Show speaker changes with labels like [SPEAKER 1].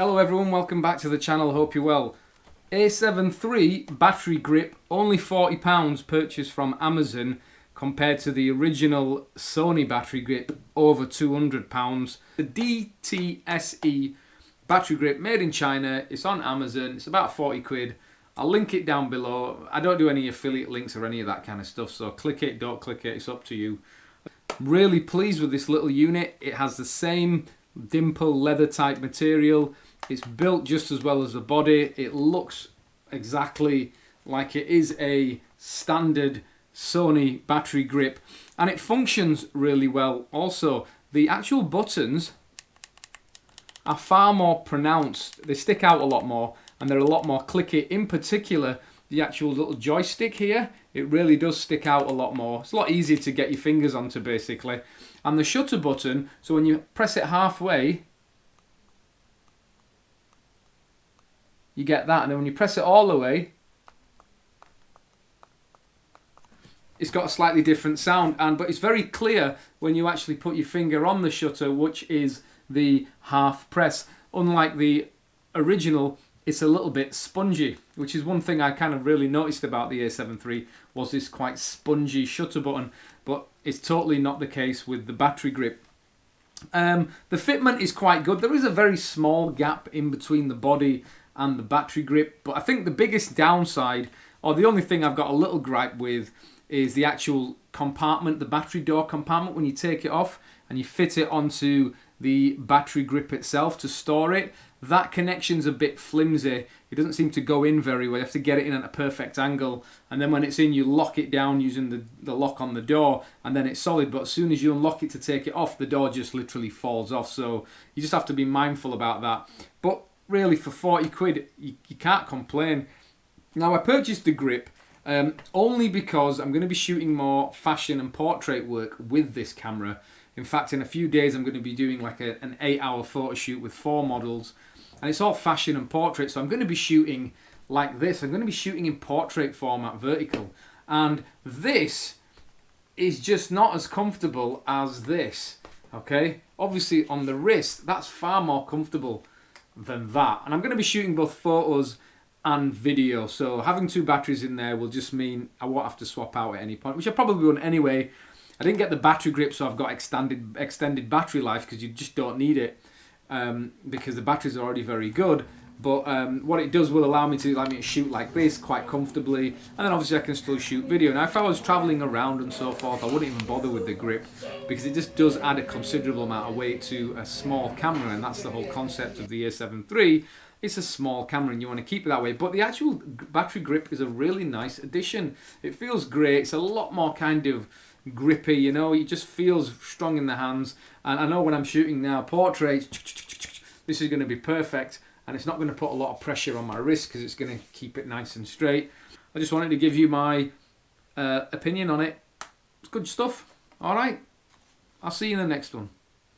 [SPEAKER 1] Hello everyone, welcome back to the channel, hope you're well. A7III battery grip, only £40 purchased from Amazon compared to the original Sony battery grip, over £200. The DSTE battery grip, made in China, it's on Amazon, it's about 40 quid. I'll link it down below. I don't do any affiliate links or any of that kind of stuff, so click it, don't click it, it's up to you. Really pleased with this little unit. It has the same dimple leather type material. It's built just as well as the body. It looks exactly like it is a standard Sony battery grip, and it functions really well. Also, the actual buttons are far more pronounced. They stick out a lot more and they're a lot more clicky. In particular, the actual little joystick here, it really does stick out a lot more. It's a lot easier to get your fingers onto, basically. And the shutter button, so when you press it halfway, you get that, and then when you press it all the way, it's got a slightly different sound, but it's very clear when you actually put your finger on the shutter, which is the half press. Unlike the original, it's a little bit spongy, which is one thing I kind of really noticed about the A7III, was this quite spongy shutter button, but it's totally not the case with the battery grip. The fitment is quite good. There is a very small gap in between the body and the battery grip, but I think the biggest downside, or the only thing I've got a little gripe with, is the actual compartment, the battery door compartment. When you take it off and you fit it onto the battery grip itself to store it, that connection's a bit flimsy. It doesn't seem to go in very well. You have to get it in at a perfect angle, and then when it's in, you lock it down using the lock on the door, and then it's solid. But as soon as you unlock it to take it off, the door just literally falls off. So you just have to be mindful about that. But really, for 40 quid, you can't complain. Now, I purchased the grip only because I'm going to be shooting more fashion and portrait work with this camera. In fact, in a few days, I'm going to be doing like an 8-hour photo shoot with 4 models. And it's all fashion and portrait, so I'm going to be shooting like this. I'm going to be shooting in portrait format, vertical. And this is just not as comfortable as this, okay? Obviously, on the wrist, that's far more comfortable than that. And I'm going to be shooting both photos and video, so having 2 batteries in there will just mean I won't have to swap out at any point, which I probably won't anyway. I didn't get the battery grip, so I've got extended battery life, because you just don't need it, because the batteries are already very good. But what it does will allow me to shoot like this quite comfortably, and then obviously I can still shoot video. Now, if I was traveling around and so forth, I wouldn't even bother with the grip, because it just does add a considerable amount of weight to a small camera, and that's the whole concept of the A7 III. It's a small camera and you want to keep it that way. But the actual battery grip is a really nice addition. It feels great. It's a lot more kind of grippy, you know. It just feels strong in the hands. And I know when I'm shooting now portraits, this is going to be perfect. And it's not going to put a lot of pressure on my wrist, because it's going to keep it nice and straight. I just wanted to give you my opinion on it. It's good stuff. All right. I'll see you in the next one.